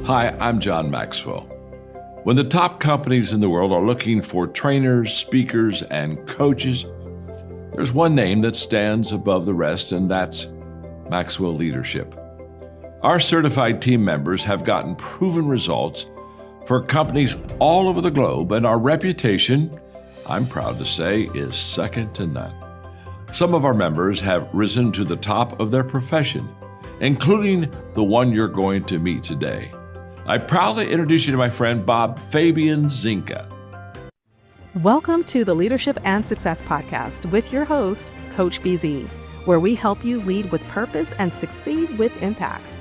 Hi, I'm John Maxwell. When the top companies in the world are looking for trainers, speakers, and coaches, there's one name that stands above the rest, and that's Maxwell Leadership. Our certified team members have gotten proven results for companies all over the globe, and our reputation, I'm proud to say, is second to none. Some of our members have risen to the top of their profession, including the one you're going to meet today. I proudly introduce you to my friend Bob Fabian Zinka. Welcome to the Leadership and Success Podcast with your host, Coach BZ, where we help you lead with purpose and succeed with impact.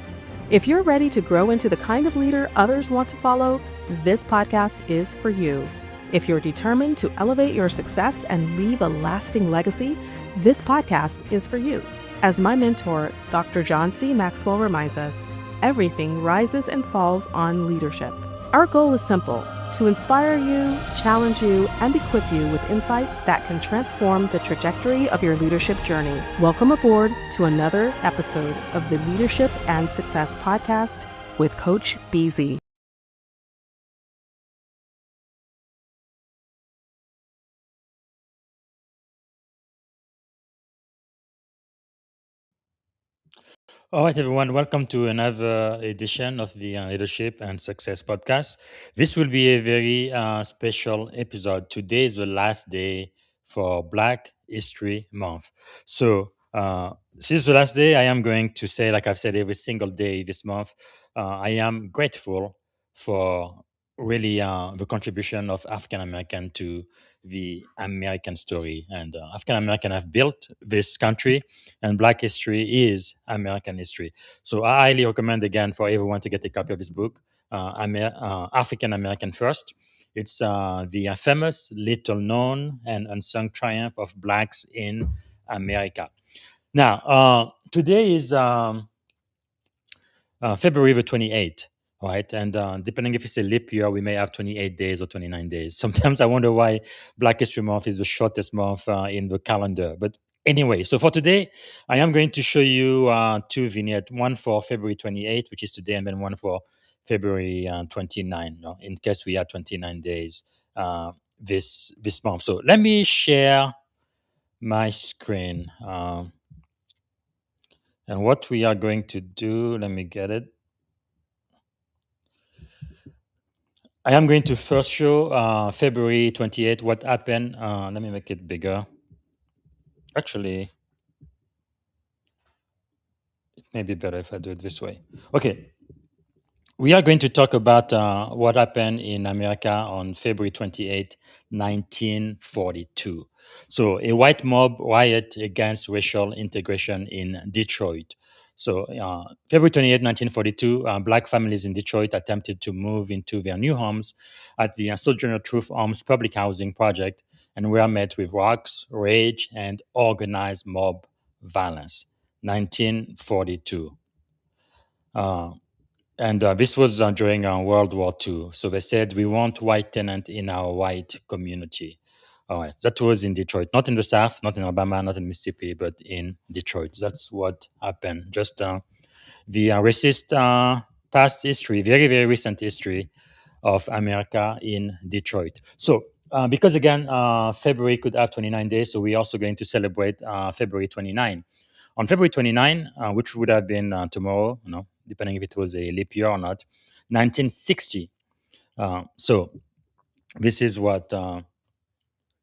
If you're ready to grow into the kind of leader others want to follow, this podcast is for you. If you're determined to elevate your success and leave a lasting legacy, this podcast is for you. As my mentor, Dr. John C. Maxwell reminds us, everything rises and falls on leadership. Our goal is simple: to inspire you, challenge you, and equip you with insights that can transform the trajectory of your leadership journey. Welcome aboard to another episode of the Leadership and Success Podcast with Coach BZ. All right, everyone, welcome to another edition of the Leadership and Success Podcast. This will be a very special episode. Today is the last day for Black History Month. So, since the last day, I am going to say, like I've said every single day this month, I am grateful for really the contribution of African American to the American story. And African American have built this country, and Black history is American history. So I highly recommend again for everyone to get a copy of this book, African American First. It's the famous, little known, and unsung triumph of Blacks in America. Now, today is February the 28th. Right. And depending if it's a leap year, we may have 28 days or 29 days. Sometimes I wonder why Black History Month is the shortest month in the calendar. But anyway, so for today, I am going to show you two vignettes, one for February 28th, which is today, and then one for February 29, in case we have 29 days this month. So let me share my screen. And what we are going to do, let me get it. I am going to first show February 28th, what happened. Let me make it bigger. Actually, it may be better if I do it this way. Okay. We are going to talk about what happened in America on February 28th, 1942. So, a white mob riot against racial integration in Detroit. So, February 28th, 1942, Black families in Detroit attempted to move into their new homes at the Sojourner Truth Homes public housing project and were met with rocks, rage, and organized mob violence. 1942. And this was during World War II. So they said, we want white tenant in our white community. All right. That was in Detroit, not in the South, not in Alabama, not in Mississippi, but in Detroit. That's what happened. Just the racist past history, very, very recent history of America in Detroit. So because again, February could have 29 days, so we're also going to celebrate February 29. On February 29, which would have been tomorrow, depending if it was a leap year or not, 1960. So this is what,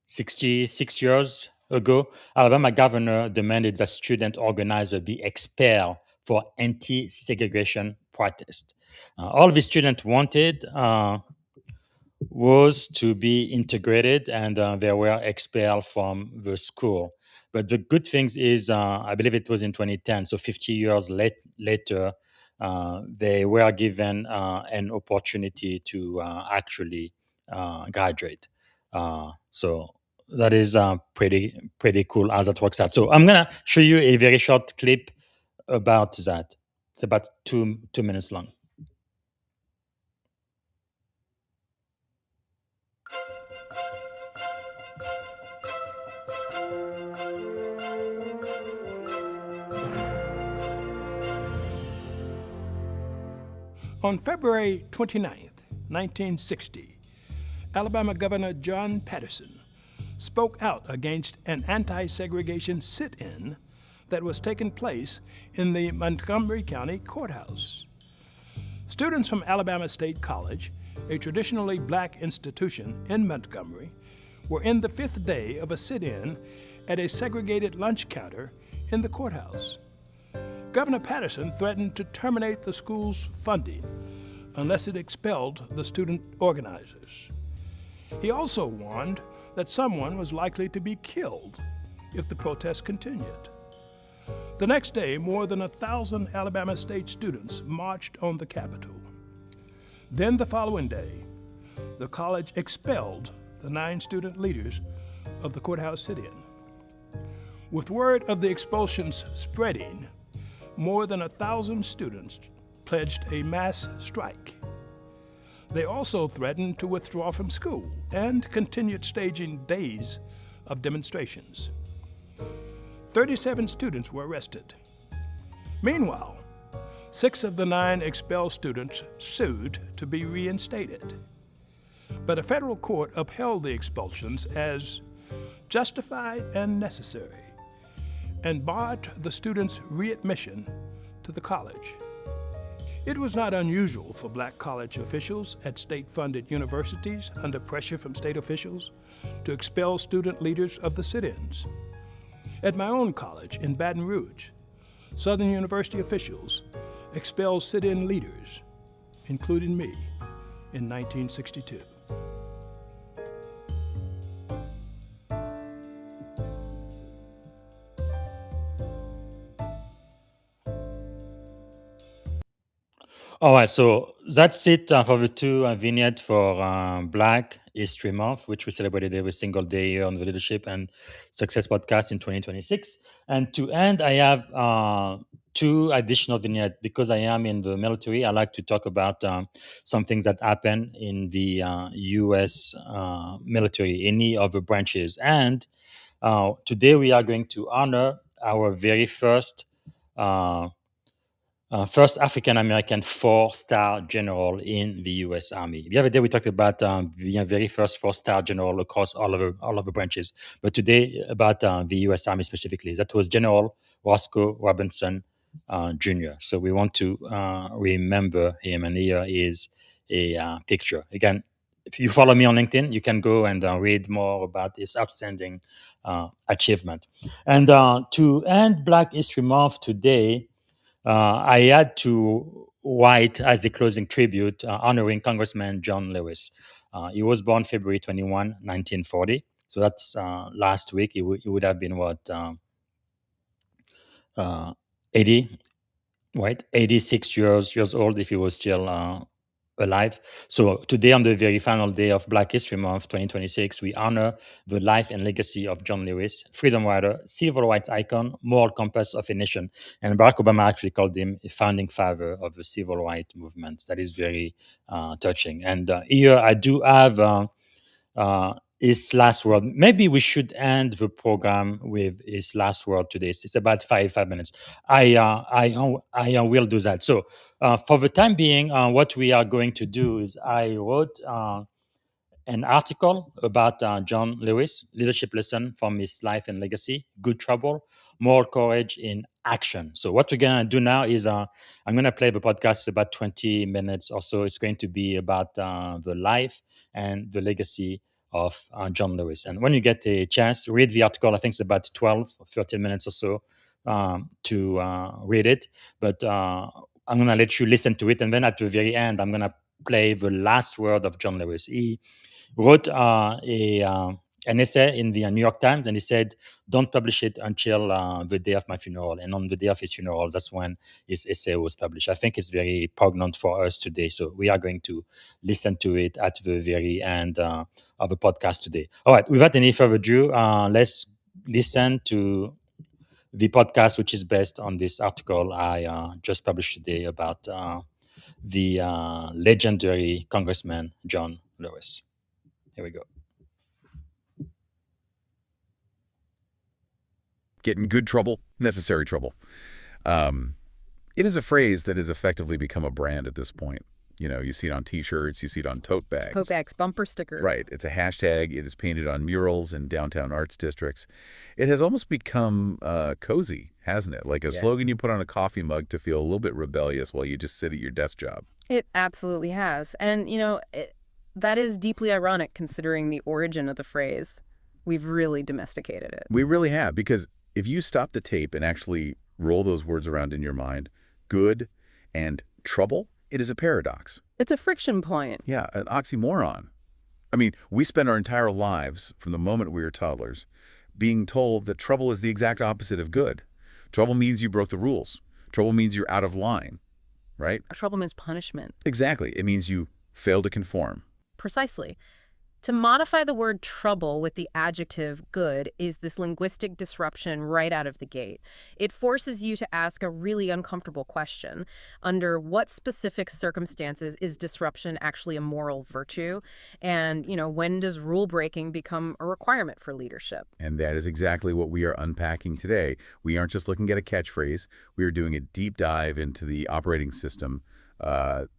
66 years ago, Alabama governor demanded that student organizer be expelled for anti-segregation protest. All the students wanted was to be integrated, and they were expelled from the school. But the good thing is, I believe it was in 2010, so 50 years later, they were given an opportunity to actually graduate. So that is pretty cool as that works out. So I'm gonna show you a very short clip about that. It's about two minutes long. On February 29, 1960, Alabama Governor John Patterson spoke out against an anti-segregation sit-in that was taking place in the Montgomery County Courthouse. Students from Alabama State College, a traditionally black institution in Montgomery, were in the fifth day of a sit-in at a segregated lunch counter in the courthouse. Governor Patterson threatened to terminate the school's funding unless it expelled the student organizers. He also warned that someone was likely to be killed if the protest continued. The next day, more than 1,000 Alabama State students marched on the Capitol. Then the following day, the college expelled the 9 student leaders of the courthouse sit-in. With word of the expulsions spreading, more than 1,000 students pledged a mass strike. They also threatened to withdraw from school and continued staging days of demonstrations. 37 students were arrested. Meanwhile, 6 of the 9 expelled students sued to be reinstated. But a federal court upheld the expulsions as justified and necessary and barred the students' readmission to the college. It was not unusual for black college officials at state-funded universities under pressure from state officials to expel student leaders of the sit-ins. At my own college in Baton Rouge, Southern University officials expelled sit-in leaders, including me, in 1962. All right, so that's it for the 2 vignettes for Black History Month, which we celebrated every single day here on the Leadership and Success Podcast in 2026. And to end, I have 2 additional vignettes because I am in the military. I like to talk about some things that happen in the U.S. Military, any of the branches. And today we are going to honor our very first African American 4-star general in the U.S. Army. The other day we talked about the very first 4-star general across all of the branches, but today about the U.S. Army specifically. That was General Roscoe Robinson Jr. So we want to remember him, and here is a picture. Again, if you follow me on LinkedIn, you can go and read more about this outstanding achievement. And to end Black History Month today, I had to write as a closing tribute honoring Congressman John Lewis. He was born February 21, 1940. So that's last week. He would have been what, 80, right? 86 years old if he was still alive. So today, on the very final day of Black History Month 2026, we honor the life and legacy of John Lewis, freedom rider, civil rights icon, moral compass of a nation. And Barack Obama actually called him a founding father of the civil rights movement. That is very touching. And here I do have his last word. Maybe we should end the program with his last word today. It's about 5 minutes. I will do that. So for the time being, what we are going to do is I wrote an article about John Lewis, leadership lesson from his life and legacy, good trouble, moral courage in action. So what we're going to do now is I'm going to play the podcast. It's about 20 minutes or so. It's going to be about the life and the legacy of John Lewis. And when you get a chance, read the article. I think it's about 12 or 13 minutes or so to read it. But I'm going to let you listen to it. And then at the very end, I'm going to play the last word of John Lewis. He wrote an essay in the New York Times, and he said, don't publish it until the day of my funeral. And on the day of his funeral, that's when his essay was published. I think it's very poignant for us today. So we are going to listen to it at the very end of the podcast today. All right, without any further ado, let's listen to the podcast, which is based on this article I just published today about the legendary Congressman John Lewis. Here we go. Get in good trouble, necessary trouble. It is a phrase that has effectively become a brand at this point. You see it on T-shirts, you see it on tote bags. Tote bags, bumper stickers. Right. It's a hashtag. It is painted on murals in downtown arts districts. It has almost become cozy, hasn't it? Like a slogan you put on a coffee mug to feel a little bit rebellious while you just sit at your desk job. It absolutely has. And, that is deeply ironic considering the origin of the phrase. We've really domesticated it. We really have, because if you stop the tape and actually roll those words around in your mind, good and trouble, it is a paradox. It's a friction point. Yeah, an oxymoron. I mean, we spend our entire lives, from the moment we were toddlers, being told that trouble is the exact opposite of good. Trouble means you broke the rules. Trouble means you're out of line, right? Trouble means punishment. Exactly. It means you fail to conform. Precisely. To modify the word trouble with the adjective good is this linguistic disruption right out of the gate. It forces you to ask a really uncomfortable question. Under what specific circumstances is disruption actually a moral virtue? And, when does rule breaking become a requirement for leadership? And that is exactly what we are unpacking today. We aren't just looking at a catchphrase. We are doing a deep dive into the operating system,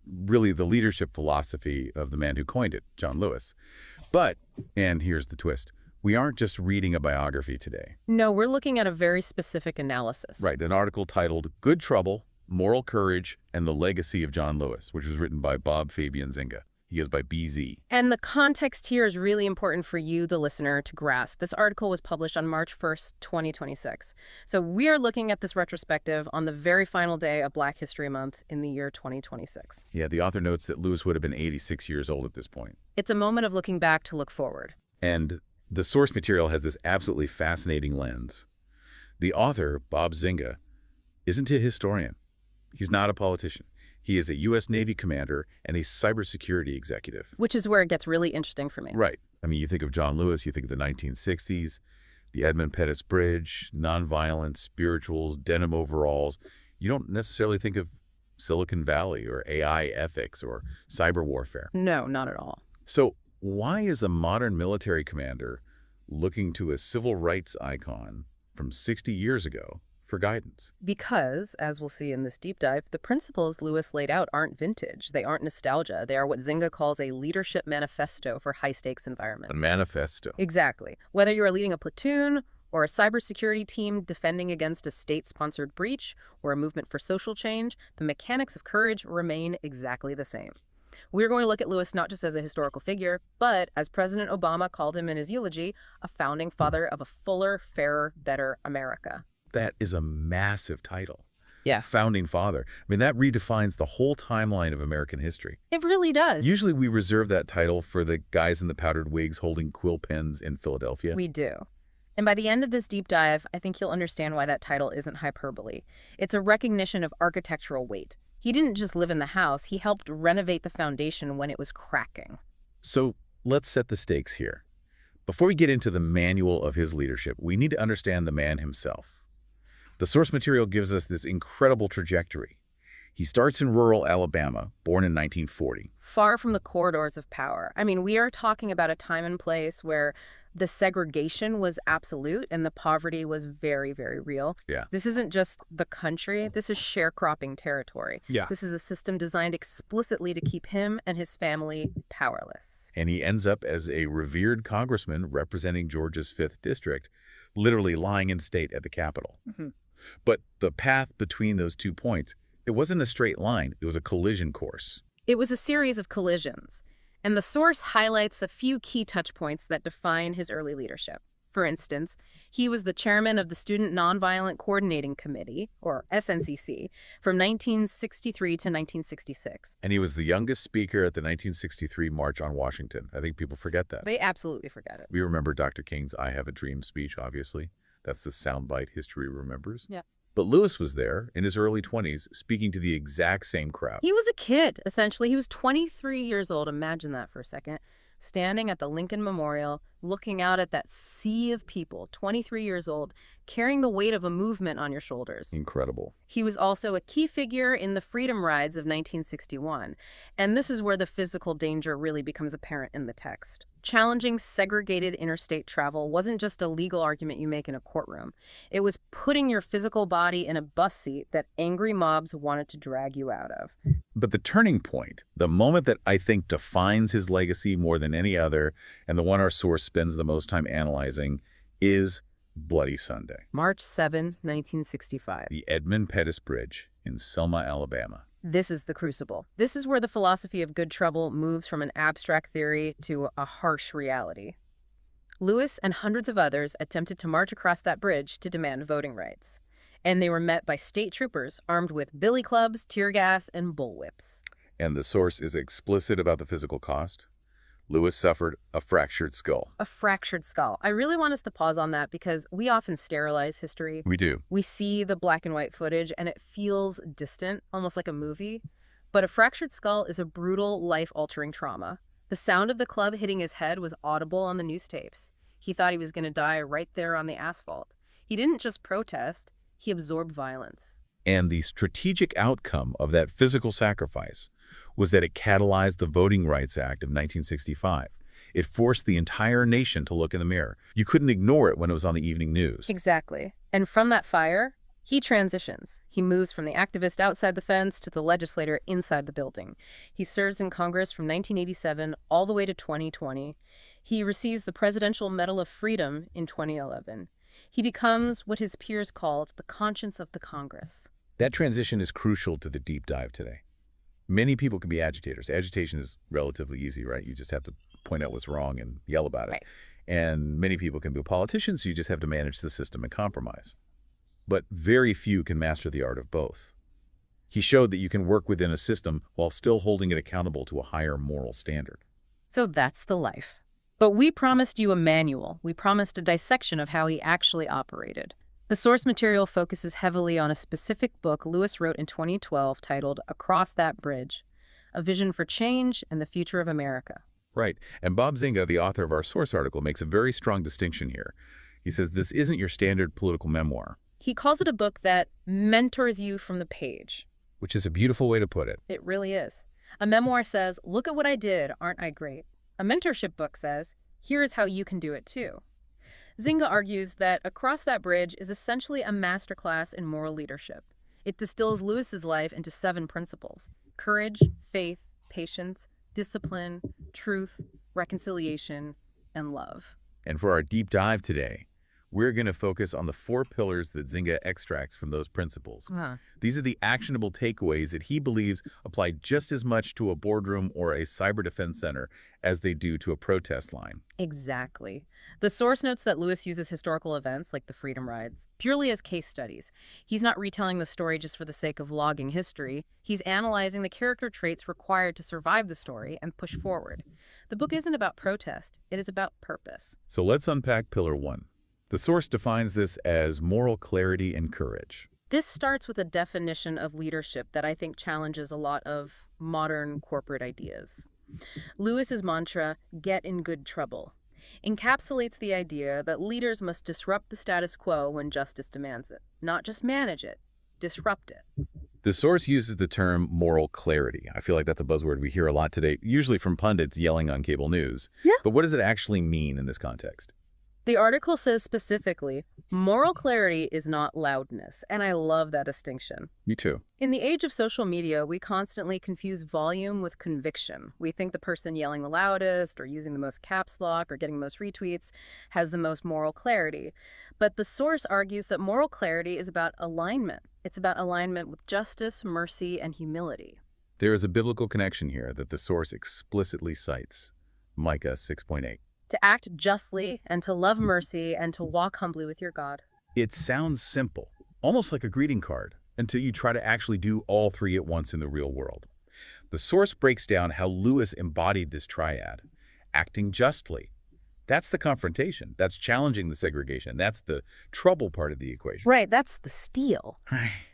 really the leadership philosophy of the man who coined it, John Lewis. But, and here's the twist, we aren't just reading a biography today. No, we're looking at a very specific analysis. Right, an article titled Good Trouble, Moral Courage, and the Legacy of John Lewis, which was written by Bob Fabian Zinga. He goes by BZ. And the context here is really important for you, the listener, to grasp. This article was published on March 1st, 2026. So we are looking at this retrospective on the very final day of Black History Month in the year 2026. Yeah, the author notes that Lewis would have been 86 years old at this point. It's a moment of looking back to look forward. And the source material has this absolutely fascinating lens. The author, Bob Zinga, isn't a historian. He's not a politician. He is a U.S. Navy commander and a cybersecurity executive. Which is where it gets really interesting for me. Right. I mean, you think of John Lewis, you think of the 1960s, the Edmund Pettus Bridge, nonviolence, spirituals, denim overalls. You don't necessarily think of Silicon Valley or AI ethics or cyber warfare. No, not at all. So why is a modern military commander looking to a civil rights icon from 60 years ago for guidance? Because, as we'll see in this deep dive, the principles Lewis laid out aren't vintage. They aren't nostalgia. They are what Zinga calls a leadership manifesto for high-stakes environments. A manifesto. Exactly. Whether you are leading a platoon or a cybersecurity team defending against a state-sponsored breach or a movement for social change, the mechanics of courage remain exactly the same. We're going to look at Lewis not just as a historical figure, but, as President Obama called him in his eulogy, a founding father of a fuller, fairer, better America. That is a massive title. Yeah. Founding father. I mean, that redefines the whole timeline of American history. It really does. Usually we reserve that title for the guys in the powdered wigs holding quill pens in Philadelphia. We do. And by the end of this deep dive, I think you'll understand why that title isn't hyperbole. It's a recognition of architectural weight. He didn't just live in the house, he helped renovate the foundation when it was cracking. So let's set the stakes here. Before we get into the manual of his leadership, we need to understand the man himself. The source material gives us this incredible trajectory. He starts in rural Alabama, born in 1940. Far from the corridors of power. I mean, we are talking about a time and place where the segregation was absolute and the poverty was very, very real. Yeah. This isn't just the country. This is sharecropping territory. Yeah. This is a system designed explicitly to keep him and his family powerless. And he ends up as a revered congressman representing Georgia's 5th District, literally lying in state at the Capitol. Mm-hmm. But the path between those 2 points, it wasn't a straight line. It was a collision course. It was a series of collisions, and the source highlights a few key touch points that define his early leadership. For instance, he was the chairman of the Student Nonviolent Coordinating Committee, or SNCC, from 1963 to 1966. And he was the youngest speaker at the 1963 March on Washington. I think people forget that. They absolutely forget it. We remember Dr. King's I Have a Dream speech, obviously. That's the soundbite history remembers. Yeah. But Lewis was there in his early 20s speaking to the exact same crowd. He was a kid, essentially. He was 23 years old. Imagine that for a second. Standing at the Lincoln Memorial, looking out at that sea of people, 23 years old, carrying the weight of a movement on your shoulders. Incredible. He was also a key figure in the Freedom Rides of 1961, and this is where the physical danger really becomes apparent in the text. Challenging segregated interstate travel wasn't just a legal argument you make in a courtroom. It was putting your physical body in a bus seat that angry mobs wanted to drag you out of. But the turning point, the moment that I think defines his legacy more than any other, and the one our source spends the most time analyzing, is Bloody Sunday. March 7, 1965. The Edmund Pettus Bridge in Selma, Alabama. This is the crucible. This is where the philosophy of good trouble moves from an abstract theory to a harsh reality. Lewis and hundreds of others attempted to march across that bridge to demand voting rights. And they were met by state troopers armed with billy clubs, tear gas, and bullwhips. And the source is explicit about the physical cost. Lewis suffered a fractured skull. A fractured skull. I really want us to pause on that because we often sterilize history. We do. We see the black and white footage and it feels distant, almost like a movie. But a fractured skull is a brutal, life-altering trauma. The sound of the club hitting his head was audible on the news tapes. He thought he was going to die right there on the asphalt. He didn't just protest, he absorbed violence. And the strategic outcome of that physical sacrifice was that it catalyzed the Voting Rights Act of 1965. It forced the entire nation to look in the mirror. You couldn't ignore it when it was on the evening news. Exactly. And from that fire, he transitions. He moves from the activist outside the fence to the legislator inside the building. He serves in Congress from 1987 all the way to 2020. He receives the Presidential Medal of Freedom in 2011. He becomes what his peers called the conscience of the Congress. That transition is crucial to the deep dive today. Many people can be agitators. Agitation is relatively easy, right? You just have to point out what's wrong and yell about it. Right. And many people can be politicians, so you just have to manage the system and compromise. But very few can master the art of both. He showed that you can work within a system while still holding it accountable to a higher moral standard. So that's the life. But we promised you a manual. We promised a dissection of how he actually operated. The source material focuses heavily on a specific book Lewis wrote in 2012 titled Across That Bridge, A Vision for Change and the Future of America. Right. And Bob Zinga, the author of our source article, makes a very strong distinction here. He says this isn't your standard political memoir. He calls it a book that mentors you from the page. Which is a beautiful way to put it. It really is. A memoir says, look at what I did, aren't I great? A mentorship book says, here is how you can do it too. Zinga argues that Across That Bridge is essentially a masterclass in moral leadership. It distills Lewis's life into 7 principles: courage, faith, patience, discipline, truth, reconciliation, and love. And for our deep dive today, we're going to focus on the 4 pillars that Zinga extracts from those principles. These are the actionable takeaways that he believes apply just as much to a boardroom or a cyber defense center as they do to a protest line. Exactly. The source notes that Lewis uses historical events like the Freedom Rides purely as case studies. He's not retelling the story just for the sake of logging history. He's analyzing the character traits required to survive the story and push forward. The book isn't about protest. It is about purpose. So let's unpack Pillar 1. The source defines this as moral clarity and courage. This starts with a definition of leadership that I think challenges a lot of modern corporate ideas. Lewis's mantra, get in good trouble, encapsulates the idea that leaders must disrupt the status quo when justice demands it. Not just manage it, disrupt it. The source uses the term moral clarity. I feel like that's a buzzword we hear a lot today, usually from pundits yelling on cable news. Yeah. But what does it actually mean in this context? The article says specifically, moral clarity is not loudness, and I love that distinction. Me too. In the age of social media, we constantly confuse volume with conviction. We think the person yelling the loudest or using the most caps lock or getting the most retweets has the most moral clarity. But the source argues that moral clarity is about alignment. It's about alignment with justice, mercy, and humility. There is a biblical connection here that the source explicitly cites. Micah 6.8. To act justly and to love mercy and to walk humbly with your God. It sounds simple, almost like a greeting card, until you try to actually do all 3 at once in the real world. The source breaks down how Lewis embodied this triad. Acting justly. That's the confrontation. That's challenging the segregation. That's the trouble part of the equation. Right, that's the steal.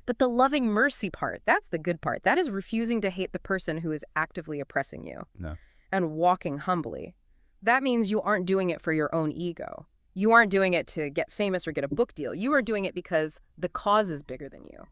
But the loving mercy part, that's the good part. That is refusing to hate the person who is actively oppressing you. No. And walking humbly. That means you aren't doing it for your own ego. You aren't doing it to get famous or get a book deal. You are doing it because the cause is bigger than you.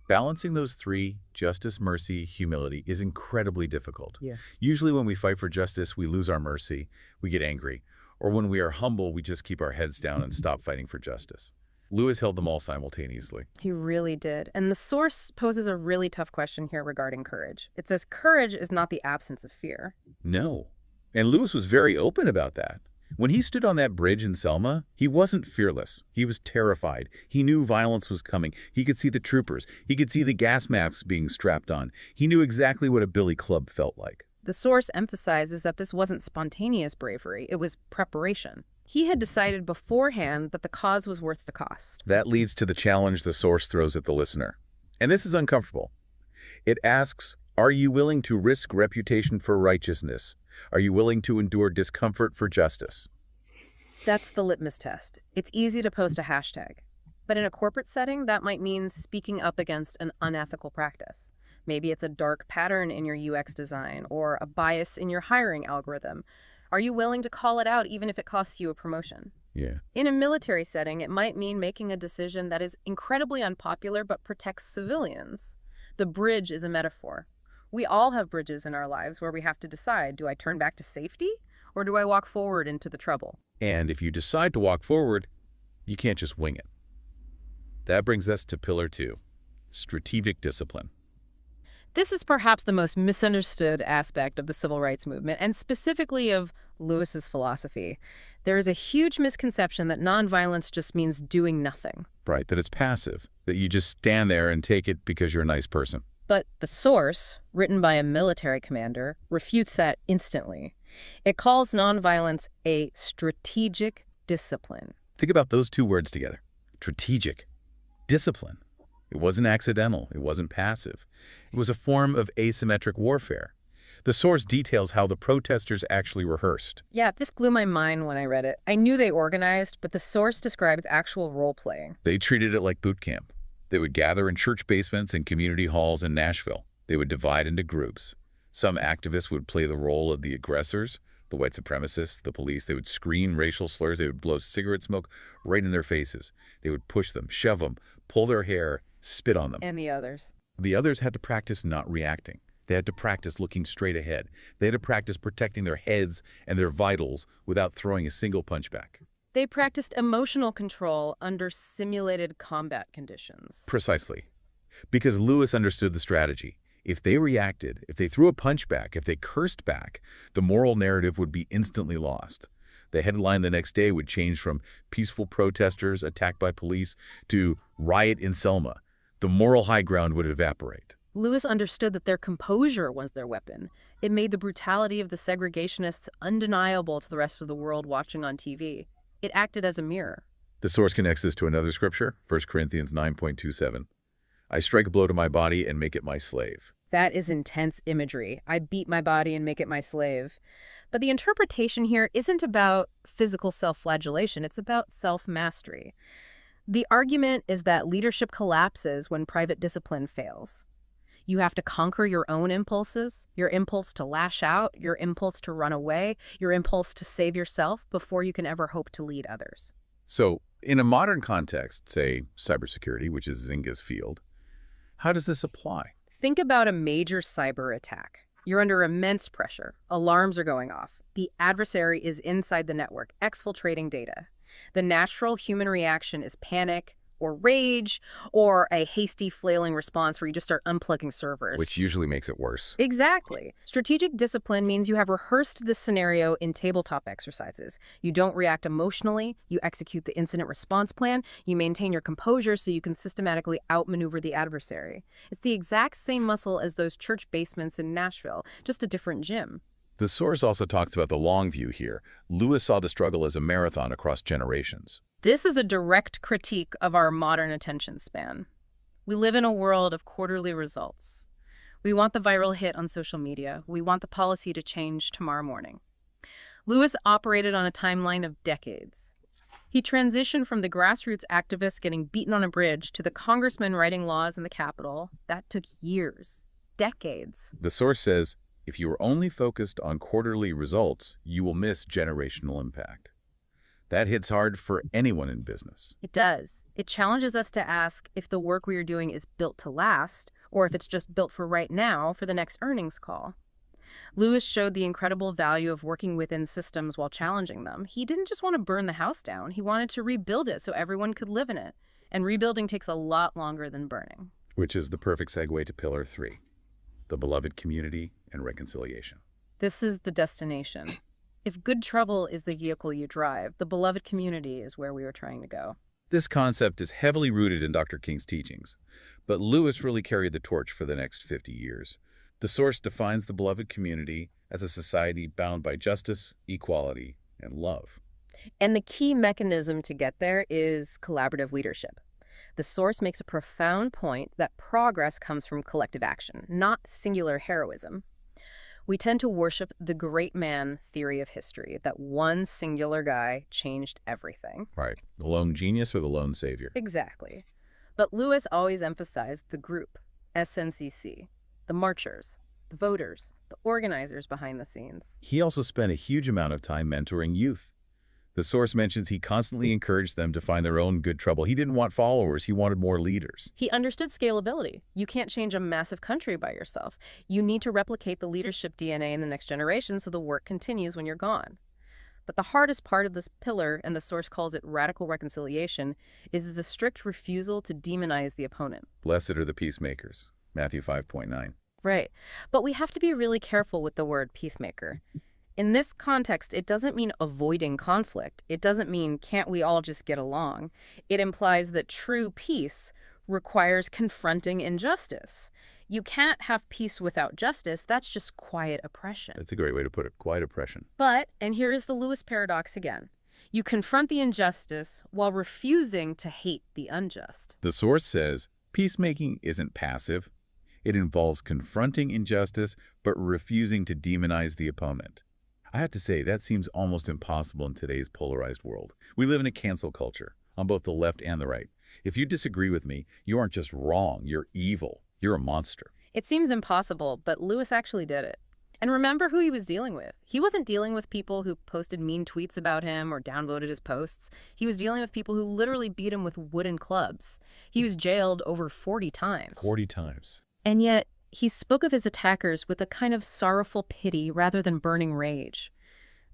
Balancing those three, justice, mercy, humility, is incredibly difficult. Yeah. Usually when we fight for justice, we lose our mercy, we get angry. Or when we are humble, we just keep our heads down and stop fighting for justice. Lewis held them all simultaneously. He really did. And the source poses a really tough question here regarding courage. It says courage is not the absence of fear. No. And Lewis was very open about that. When he stood on that bridge in Selma, he wasn't fearless. He was terrified. He knew violence was coming. He could see the troopers. He could see the gas masks being strapped on. He knew exactly what a billy club felt like. The source emphasizes that this wasn't spontaneous bravery, it was preparation. He had decided beforehand that the cause was worth the cost. That leads to the challenge the source throws at the listener. And this is uncomfortable. It asks, are you willing to risk reputation for righteousness? Are you willing to endure discomfort for justice? That's the litmus test. It's easy to post a hashtag. But in a corporate setting, that might mean speaking up against an unethical practice. Maybe it's a dark pattern in your UX design or a bias in your hiring algorithm. Are you willing to call it out even if it costs you a promotion? Yeah. In a military setting, it might mean making a decision that is incredibly unpopular but protects civilians. The bridge is a metaphor. We all have bridges in our lives where we have to decide, do I turn back to safety or do I walk forward into the trouble? And if you decide to walk forward, you can't just wing it. That brings us to pillar 2, strategic discipline. This is perhaps the most misunderstood aspect of the civil rights movement, and specifically of Lewis's philosophy. There is a huge misconception that nonviolence just means doing nothing. Right, that it's passive, that you just stand there and take it because you're a nice person. But the source, written by a military commander, refutes that instantly. It calls nonviolence a strategic discipline. Think about those two words together. Strategic. Discipline. It wasn't accidental. It wasn't passive. It was a form of asymmetric warfare. The source details how the protesters actually rehearsed. Yeah, this blew my mind when I read it. I knew they organized, but the source described actual role-playing. They treated it like boot camp. They would gather in church basements and community halls in Nashville. They would divide into groups. Some activists would play the role of the aggressors, the white supremacists, the police. They would scream racial slurs. They would blow cigarette smoke right in their faces. They would push them, shove them, pull their hair, spit on them. And the others. The others had to practice not reacting. They had to practice looking straight ahead. They had to practice protecting their heads and their vitals without throwing a single punch back. They practiced emotional control under simulated combat conditions. Precisely. Because Lewis understood the strategy. If they reacted, if they threw a punch back, if they cursed back, the moral narrative would be instantly lost. The headline the next day would change from peaceful protesters attacked by police to riot in Selma. The moral high ground would evaporate. Lewis understood that their composure was their weapon. It made the brutality of the segregationists undeniable to the rest of the world watching on TV. It acted as a mirror. The source connects this to another scripture, 1 Corinthians 9:27. I strike a blow to my body and make it my slave. That is intense imagery. I beat my body and make it my slave. But the interpretation here isn't about physical self-flagellation. It's about self-mastery. The argument is that leadership collapses when private discipline fails. You have to conquer your own impulses, your impulse to lash out, your impulse to run away, your impulse to save yourself before you can ever hope to lead others. So, in a modern context, say cybersecurity, which is Zynga's field, how does this apply? Think about a major cyber attack. You're under immense pressure. Alarms are going off. The adversary is inside the network, exfiltrating data. The natural human reaction is panic or rage or a hasty flailing response where you just start unplugging servers. Which usually makes it worse. Exactly. Strategic discipline means you have rehearsed this scenario in tabletop exercises. You don't react emotionally. You execute the incident response plan. You maintain your composure so you can systematically outmaneuver the adversary. It's the exact same muscle as those church basements in Nashville, just a different gym. The source also talks about the long view here. Lewis saw the struggle as a marathon across generations. This is a direct critique of our modern attention span. We live in a world of quarterly results. We want the viral hit on social media. We want the policy to change tomorrow morning. Lewis operated on a timeline of decades. He transitioned from the grassroots activist getting beaten on a bridge to the congressman writing laws in the Capitol. That took years, decades. The source says, If you are only focused on quarterly results, you will miss generational impact. That hits hard for anyone in business. It does. It challenges us to ask if the work we are doing is built to last, or if it's just built for right now for the next earnings call. Lewis showed the incredible value of working within systems while challenging them. He didn't just want to burn the house down. He wanted to rebuild it so everyone could live in it. And rebuilding takes a lot longer than burning. Which is the perfect segue to Pillar 3, the beloved community and reconciliation. This is the destination. If good trouble is the vehicle you drive, the beloved community is where we were trying to go. This concept is heavily rooted in Dr. King's teachings, but Lewis really carried the torch for the next 50 years. The source defines the beloved community as a society bound by justice, equality, and love. And the key mechanism to get there is collaborative leadership. The source makes a profound point that progress comes from collective action, not singular heroism. We tend to worship the great man theory of history, that one singular guy changed everything. Right. The lone genius or the lone savior. Exactly. But Lewis always emphasized the group, SNCC, the marchers, the voters, the organizers behind the scenes. He also spent a huge amount of time mentoring youth. The source mentions he constantly encouraged them to find their own good trouble. He didn't want followers. He wanted more leaders. He understood scalability. You can't change a massive country by yourself. You need to replicate the leadership DNA in the next generation so the work continues when you're gone. But the hardest part of this pillar, and the source calls it radical reconciliation, is the strict refusal to demonize the opponent. Blessed are the peacemakers, Matthew 5:9. Right. But we have to be really careful with the word peacemaker. In this context, it doesn't mean avoiding conflict. It doesn't mean can't we all just get along. It implies that true peace requires confronting injustice. You can't have peace without justice. That's just quiet oppression. That's a great way to put it, quiet oppression. But, and here is the Lewis paradox again, you confront the injustice while refusing to hate the unjust. The source says peacemaking isn't passive. It involves confronting injustice, but refusing to demonize the opponent. I have to say, that seems almost impossible in today's polarized world. We live in a cancel culture, on both the left and the right. If you disagree with me, you aren't just wrong, you're evil. You're a monster. It seems impossible, but Lewis actually did it. And remember who he was dealing with. He wasn't dealing with people who posted mean tweets about him or downvoted his posts. He was dealing with people who literally beat him with wooden clubs. He was jailed over 40 times. 40 times. And yet, he spoke of his attackers with a kind of sorrowful pity rather than burning rage.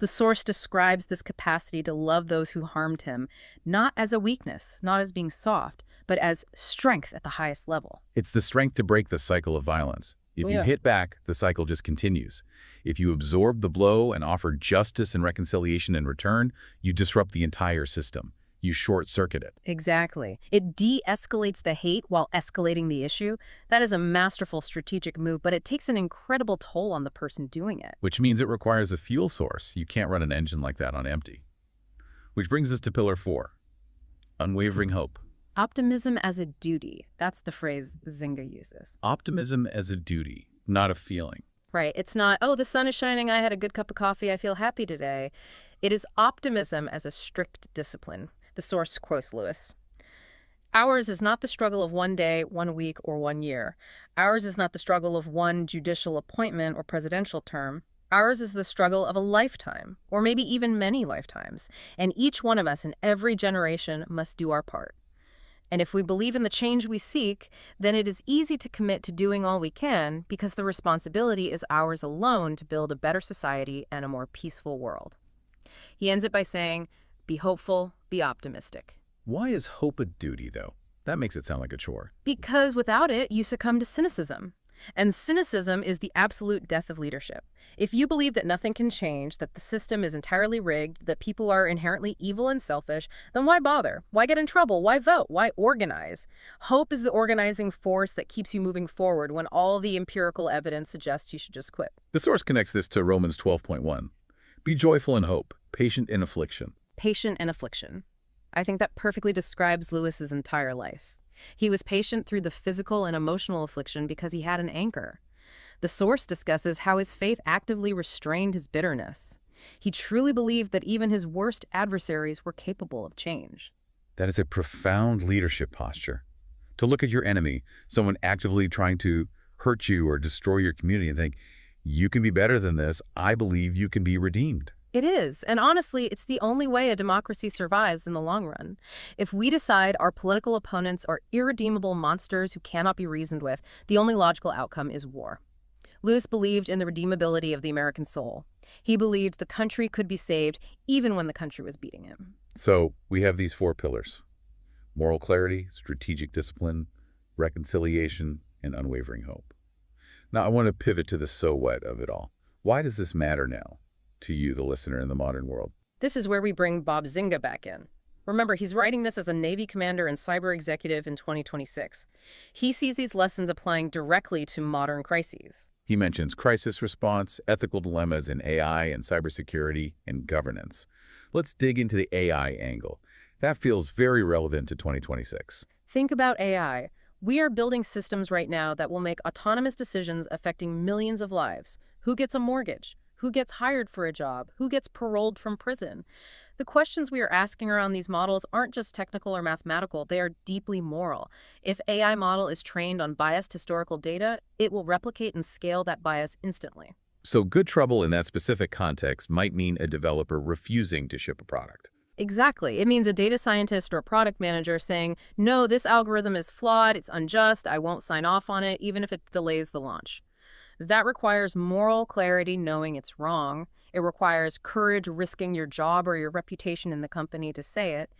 The source describes this capacity to love those who harmed him, not as a weakness, not as being soft, but as strength at the highest level. It's the strength to break the cycle of violence. If you hit back, the cycle just continues. If you absorb the blow and offer justice and reconciliation in return, you disrupt the entire system. You short-circuit it. Exactly. It de-escalates the hate while escalating the issue. That is a masterful strategic move, but it takes an incredible toll on the person doing it. Which means it requires a fuel source. You can't run an engine like that on empty. Which brings us to Pillar 4, unwavering hope. Optimism as a duty. That's the phrase Zynga uses. Optimism as a duty, not a feeling. Right. It's not, oh, the sun is shining, I had a good cup of coffee, I feel happy today. It is optimism as a strict discipline. The source quotes Lewis. Ours is not the struggle of one day, 1 week, or 1 year. Ours is not the struggle of one judicial appointment or presidential term. Ours is the struggle of a lifetime, or maybe even many lifetimes. And each one of us in every generation must do our part. And if we believe in the change we seek, then it is easy to commit to doing all we can because the responsibility is ours alone to build a better society and a more peaceful world. He ends it by saying, be hopeful, be optimistic. Why is hope a duty, though? That makes it sound like a chore. Because without it, you succumb to cynicism. And cynicism is the absolute death of leadership. If you believe that nothing can change, that the system is entirely rigged, that people are inherently evil and selfish, then why bother? Why get in trouble? Why vote? Why organize? Hope is the organizing force that keeps you moving forward when all the empirical evidence suggests you should just quit. The source connects this to Romans 12:1. Be joyful in hope, patient in affliction. Patient in affliction. I think that perfectly describes Lewis's entire life. He was patient through the physical and emotional affliction because he had an anchor. The source discusses how his faith actively restrained his bitterness. He truly believed that even his worst adversaries were capable of change. That is a profound leadership posture. To look at your enemy, someone actively trying to hurt you or destroy your community, and think, You can be better than this. I believe you can be redeemed. It is. And honestly, it's the only way a democracy survives in the long run. If we decide our political opponents are irredeemable monsters who cannot be reasoned with, the only logical outcome is war. Lewis believed in the redeemability of the American soul. He believed the country could be saved even when the country was beating him. So we have these 4 pillars: moral clarity, strategic discipline, reconciliation, and unwavering hope. Now, I want to pivot to the so what of it all. Why does this matter now to you, the listener, in the modern world? This is where we bring Bob Zinga back in. Remember, he's writing this as a Navy commander and cyber executive in 2026. He sees these lessons applying directly to modern crises. He mentions crisis response, ethical dilemmas in AI and cybersecurity, and governance. Let's dig into the AI angle. That feels very relevant to 2026. Think about AI. We are building systems right now that will make autonomous decisions affecting millions of lives. Who gets a mortgage? Who gets hired for a job? Who gets paroled from prison? The questions we are asking around these models aren't just technical or mathematical, they are deeply moral. If AI model is trained on biased historical data, it will replicate and scale that bias instantly. So good trouble in that specific context might mean a developer refusing to ship a product. Exactly. It means a data scientist or a product manager saying, no, this algorithm is flawed, it's unjust, I won't sign off on it, even if it delays the launch. That requires moral clarity knowing it's wrong. It requires courage risking your job or your reputation in the company to say it.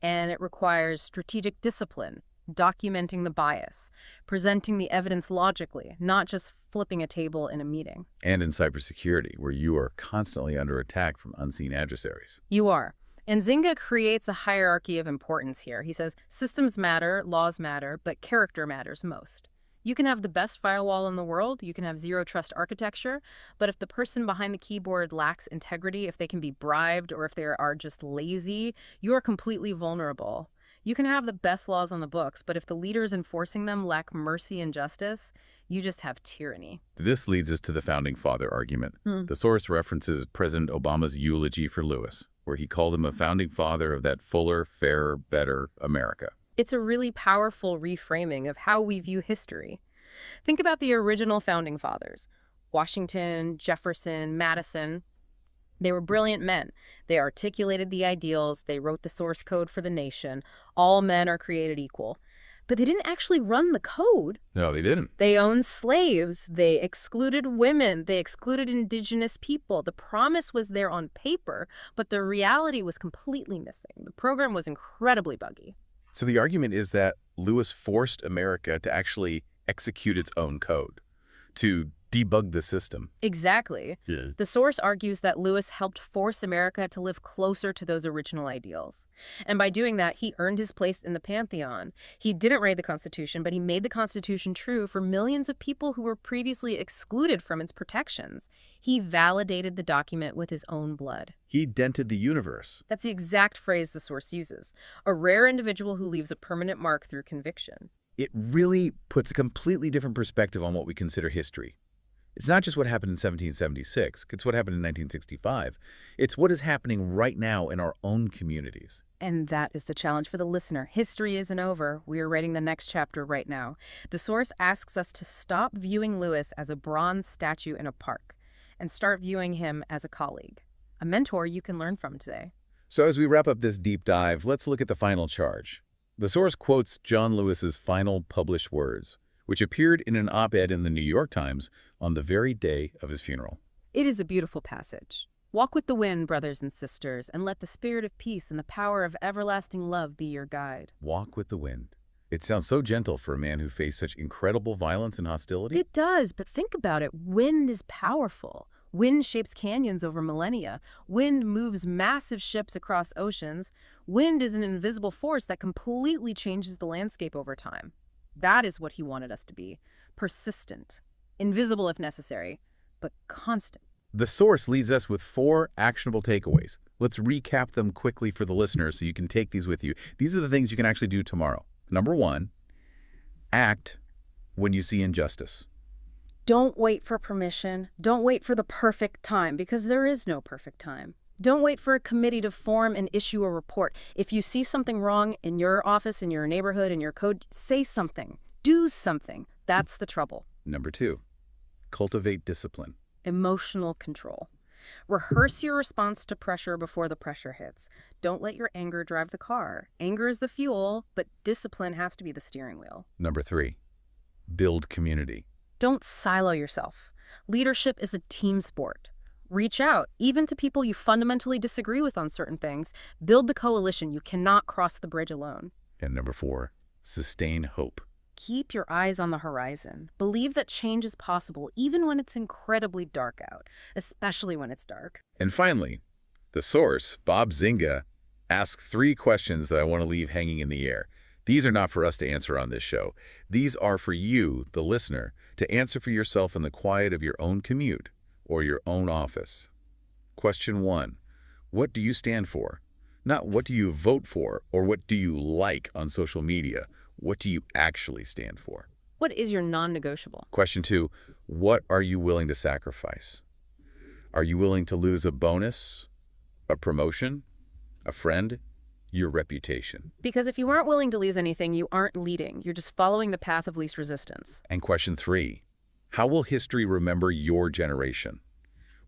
And it requires strategic discipline, documenting the bias, presenting the evidence logically, not just flipping a table in a meeting. And in cybersecurity, where you are constantly under attack from unseen adversaries. You are. And Zinga creates a hierarchy of importance here. He says, systems matter, laws matter, but character matters most. You can have the best firewall in the world, you can have zero trust architecture, but if the person behind the keyboard lacks integrity, if they can be bribed, or if they are just lazy, you are completely vulnerable. You can have the best laws on the books, but if the leaders enforcing them lack mercy and justice, you just have tyranny. This leads us to the founding father argument. The source references President Obama's eulogy for Lewis, where he called him a founding father of that fuller, fairer, better America. It's a really powerful reframing of how we view history. Think about the original founding fathers: Washington, Jefferson, Madison. They were brilliant men. They articulated the ideals. They wrote the source code for the nation. All men are created equal. But they didn't actually run the code. No, they didn't. They owned slaves. They excluded women. They excluded indigenous people. The promise was there on paper, but the reality was completely missing. The program was incredibly buggy. So the argument is that Lewis forced America to actually execute its own code, to debug the system. Exactly. Yeah. The source argues that Lewis helped force America to live closer to those original ideals. And by doing that, he earned his place in the pantheon. He didn't write the Constitution, but he made the Constitution true for millions of people who were previously excluded from its protections. He validated the document with his own blood. He dented the universe. That's the exact phrase the source uses. A rare individual who leaves a permanent mark through conviction. It really puts a completely different perspective on what we consider history. It's not just what happened in 1776. It's what happened in 1965. It's what is happening right now in our own communities. And that is the challenge for the listener. History isn't over. We are writing the next chapter right now. The source asks us to stop viewing Lewis as a bronze statue in a park and start viewing him as a colleague, a mentor you can learn from today. So as we wrap up this deep dive, let's look at the final charge. The source quotes John Lewis's final published words, which appeared in an op-ed in the New York Times on the very day of his funeral. It is a beautiful passage. Walk with the wind, brothers and sisters, and let the spirit of peace and the power of everlasting love be your guide. Walk with the wind. It sounds so gentle for a man who faced such incredible violence and hostility. It does, but think about it. Wind is powerful. Wind shapes canyons over millennia. Wind moves massive ships across oceans. Wind is an invisible force that completely changes the landscape over time. That is what he wanted us to be. Persistent. Invisible if necessary, but constant. The source leads us with 4 actionable takeaways. Let's recap them quickly for the listeners so you can take these with you. These are the things you can actually do tomorrow. Number 1, act when you see injustice. Don't wait for permission. Don't wait for the perfect time, because there is no perfect time. Don't wait for a committee to form and issue a report. If you see something wrong in your office, in your neighborhood, in your code, say something. Do something. That's the trouble. Number 2, cultivate discipline. Emotional control. Rehearse your response to pressure before the pressure hits. Don't let your anger drive the car. Anger is the fuel, but discipline has to be the steering wheel. Number 3, build community. Don't silo yourself. Leadership is a team sport. Reach out, even to people you fundamentally disagree with on certain things. Build the coalition. You cannot cross the bridge alone. And number 4, sustain hope. Keep your eyes on the horizon. Believe that change is possible even when it's incredibly dark out, especially when it's dark. And finally, the source, Bob Zinga, asked 3 questions that I want to leave hanging in the air. These are not for us to answer on this show. These are for you, the listener, to answer for yourself in the quiet of your own commute or your own office. Question 1, what do you stand for? Not what do you vote for or what do you like on social media. What do you actually stand for? What is your non-negotiable? Question 2, what are you willing to sacrifice? Are you willing to lose a bonus, a promotion, a friend, your reputation? Because if you aren't willing to lose anything, you aren't leading. You're just following the path of least resistance. And question 3, how will history remember your generation?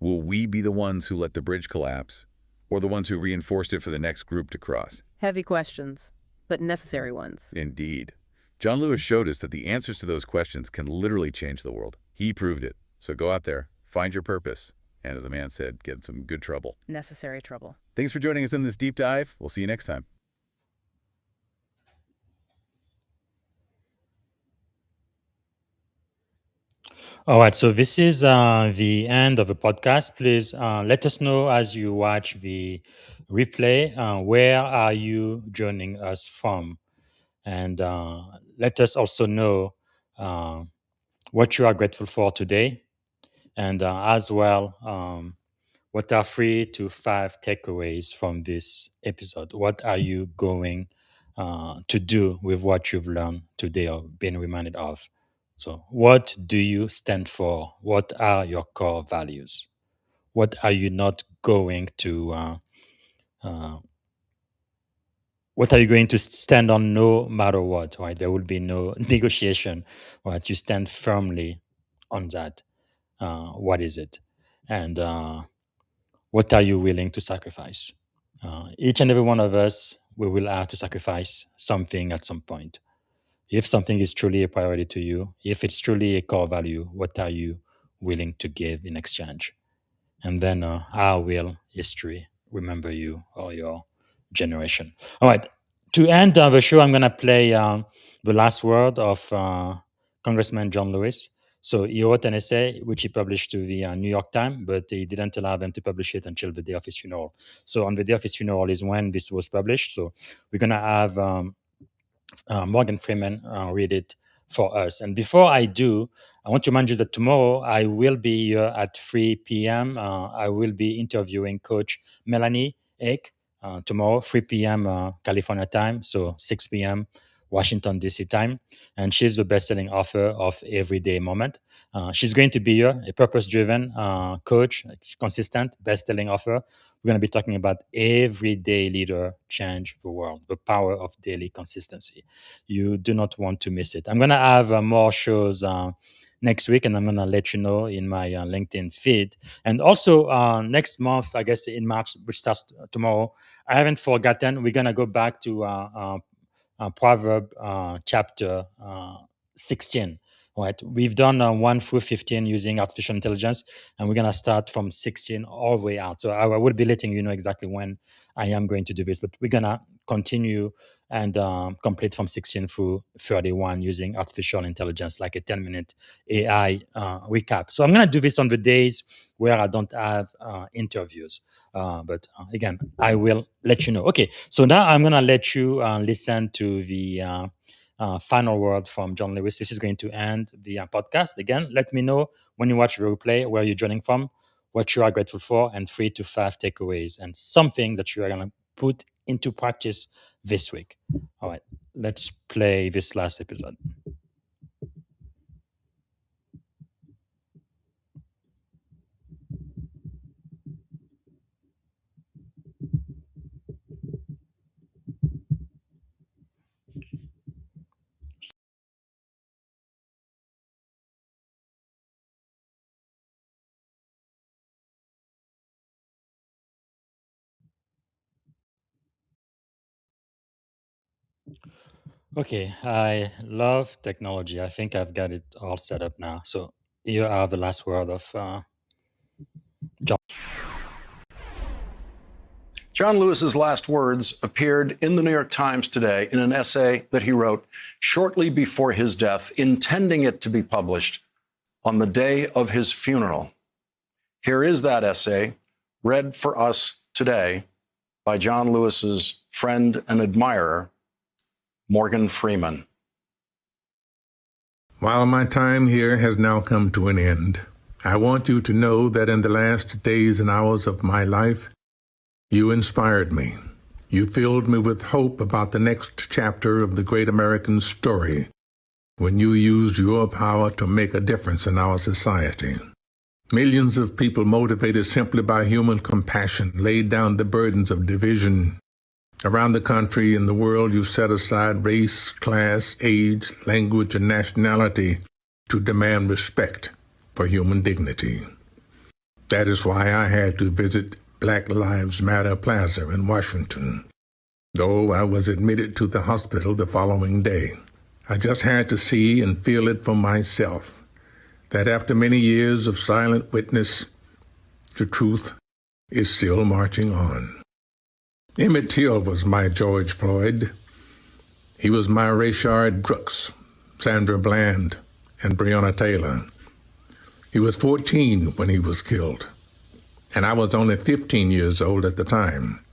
Will we be the ones who let the bridge collapse or the ones who reinforced it for the next group to cross? Heavy questions, but necessary ones. Indeed. John Lewis showed us that the answers to those questions can literally change the world. He proved it. So go out there, find your purpose, and as the man said, get in some good trouble. Necessary trouble. Thanks for joining us in this deep dive. We'll see you next time. All right, so this is the end of the podcast. Please let us know as you watch the replay, where are you joining us from? And let us also know what you are grateful for today. And as well, what are 3 to 5 takeaways from this episode? What are you going to do with what you've learned today or been reminded of? So, what do you stand for? What are your core values? What are you not going to? What are you going to stand on no matter what? Right? There will be no negotiation. Right? You stand firmly on that. What is it? And what are you willing to sacrifice? Each and every one of us, we will have to sacrifice something at some point. If something is truly a priority to you, if it's truly a core value, what are you willing to give in exchange? And then how will history remember you or your generation? All right. To end the show, I'm going to play the last word of Congressman John Lewis. So he wrote an essay which he published to the New York Times, but he didn't allow them to publish it until the day of his funeral. So on the day of his funeral is when this was published. So we're going to have Morgan Freeman read it for us. And before I do, I want to remind you that tomorrow I will be here at 3 p.m. I will be interviewing Coach Melanie Eck tomorrow, 3 p.m. California time, so 6 p.m. Washington, D.C. time. And she's the best-selling author of Everyday Moment. She's going to be here, a purpose-driven coach, consistent, best-selling author. We're going to be talking about everyday leader change the world, the power of daily consistency. You do not want to miss it. I'm going to have more shows next week, and I'm going to let you know in my LinkedIn feed. And also next month, I guess in March, which starts tomorrow, I haven't forgotten, we're going to go back to Proverb chapter 16. Right, we've done 1 through 15 using artificial intelligence, and we're gonna start from 16 all the way out. So I will be letting you know exactly when I am going to do this, but we're gonna continue and complete from 16 through 31 using artificial intelligence, like a 10-minute AI recap. So I'm gonna do this on the days where I don't have interviews. But again, I will let you know. Okay, so now I'm gonna let you listen to the final word from John Lewis. This is going to end the podcast. Again, let me know when you watch the replay where you're joining from, what you are grateful for, and 3 to 5 takeaways and something that you are going to put into practice this week. All right, let's play this last episode. Okay, I love technology. I think I've got it all set up now. So here are the last word of John. John Lewis's last words appeared in the New York Times today in an essay that he wrote shortly before his death, intending it to be published on the day of his funeral. Here is that essay, read for us today by John Lewis's friend and admirer, Morgan Freeman. While my time here has now come to an end, I want you to know that in the last days and hours of my life, you inspired me. You filled me with hope about the next chapter of the great American story when you used your power to make a difference in our society. Millions of people motivated simply by human compassion laid down the burdens of division. Around the country and the world, you set aside race, class, age, language, and nationality to demand respect for human dignity. That is why I had to visit Black Lives Matter Plaza in Washington, though I was admitted to the hospital the following day. I just had to see and feel it for myself, that after many years of silent witness, the truth is still marching on. Emmett Till was my George Floyd. He was my Rayshard Brooks, Sandra Bland, and Breonna Taylor. He was 14 when he was killed, and I was only 15 years old at the time.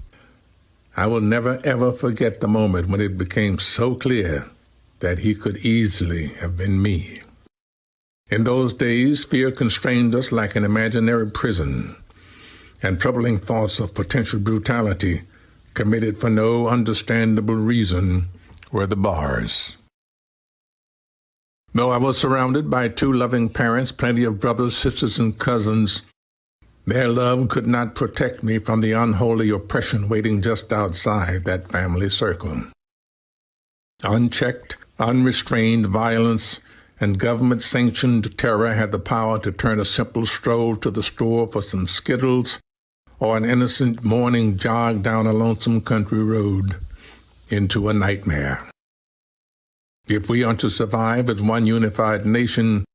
I will never, ever forget the moment when it became so clear that he could easily have been me. In those days, fear constrained us like an imaginary prison, and troubling thoughts of potential brutality committed for no understandable reason were the bars. Though I was surrounded by two loving parents, plenty of brothers, sisters, and cousins, their love could not protect me from the unholy oppression waiting just outside that family circle. Unchecked, unrestrained violence and government-sanctioned terror had the power to turn a simple stroll to the store for some Skittles or an innocent morning jog down a lonesome country road into a nightmare. If we are to survive as one unified nation,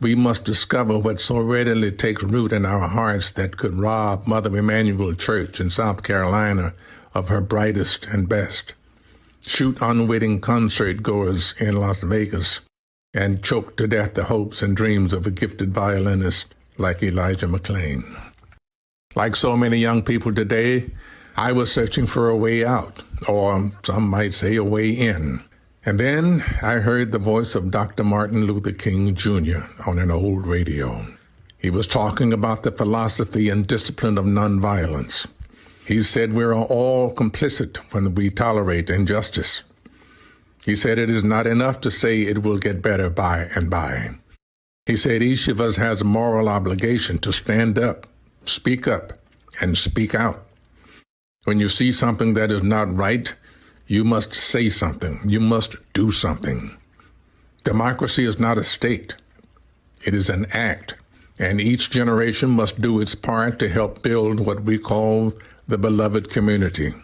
we must discover what so readily takes root in our hearts that could rob Mother Emanuel Church in South Carolina of her brightest and best, shoot unwitting concert-goers in Las Vegas, and choke to death the hopes and dreams of a gifted violinist like Elijah McClain. Like so many young people today, I was searching for a way out, or some might say a way in. And then I heard the voice of Dr. Martin Luther King Jr. on an old radio. He was talking about the philosophy and discipline of nonviolence. He said we are all complicit when we tolerate injustice. He said it is not enough to say it will get better by and by. He said each of us has a moral obligation to stand up, speak up, and speak out. When you see something that is not right, you must say something. You must do something. Democracy is not a state. It is an act, and each generation must do its part to help build what we call the beloved community,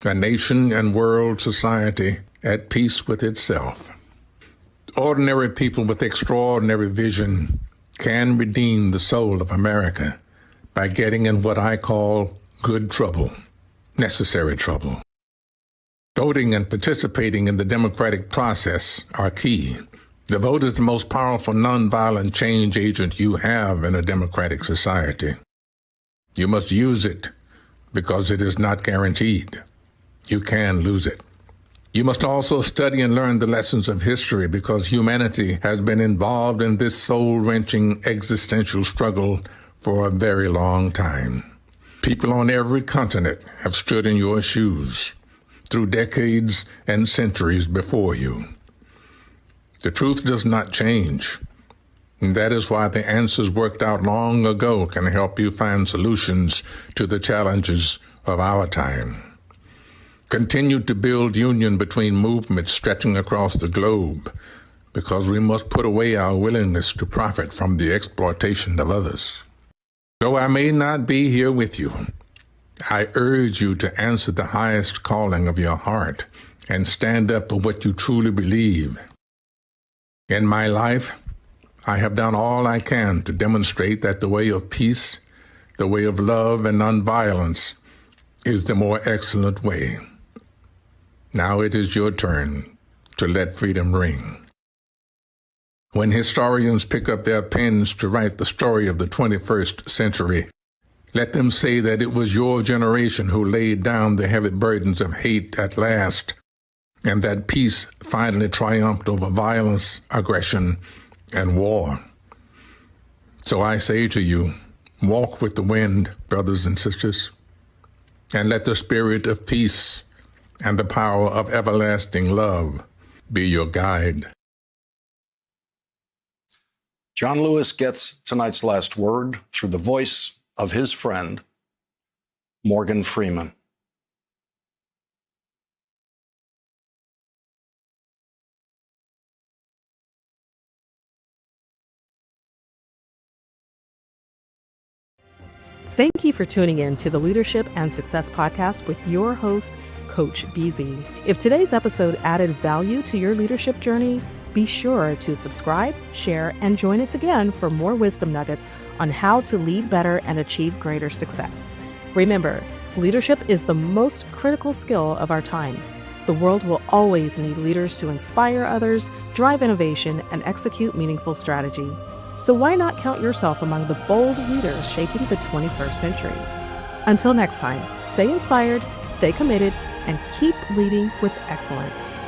a nation and world society at peace with itself. Ordinary people with extraordinary vision can redeem the soul of America by getting in what I call good trouble, necessary trouble. Voting and participating in the democratic process are key. The vote is the most powerful nonviolent change agent you have in a democratic society. You must use it because it is not guaranteed. You can lose it. You must also study and learn the lessons of history because humanity has been involved in this soul-wrenching existential struggle for a very long time. People on every continent have stood in your shoes through decades and centuries before you. The truth does not change, and that is why the answers worked out long ago can help you find solutions to the challenges of our time. Continue to build union between movements stretching across the globe, because we must put away our willingness to profit from the exploitation of others. Though I may not be here with you, I urge you to answer the highest calling of your heart and stand up for what you truly believe. In my life, I have done all I can to demonstrate that the way of peace, the way of love and nonviolence is the more excellent way. Now it is your turn to let freedom ring. When historians pick up their pens to write the story of the 21st century, let them say that it was your generation who laid down the heavy burdens of hate at last, and that peace finally triumphed over violence, aggression, and war. So I say to you, walk with the wind, brothers and sisters, and let the spirit of peace and the power of everlasting love be your guide. John Lewis gets tonight's last word through the voice of his friend, Morgan Freeman. Thank you for tuning in to the Leadership and Success Podcast with your host, Coach BZ. If today's episode added value to your leadership journey, be sure to subscribe, share, and join us again for more wisdom nuggets on how to lead better and achieve greater success. Remember, leadership is the most critical skill of our time. The world will always need leaders to inspire others, drive innovation, and execute meaningful strategy. So why not count yourself among the bold leaders shaping the 21st century? Until next time, stay inspired, stay committed, and keep leading with excellence.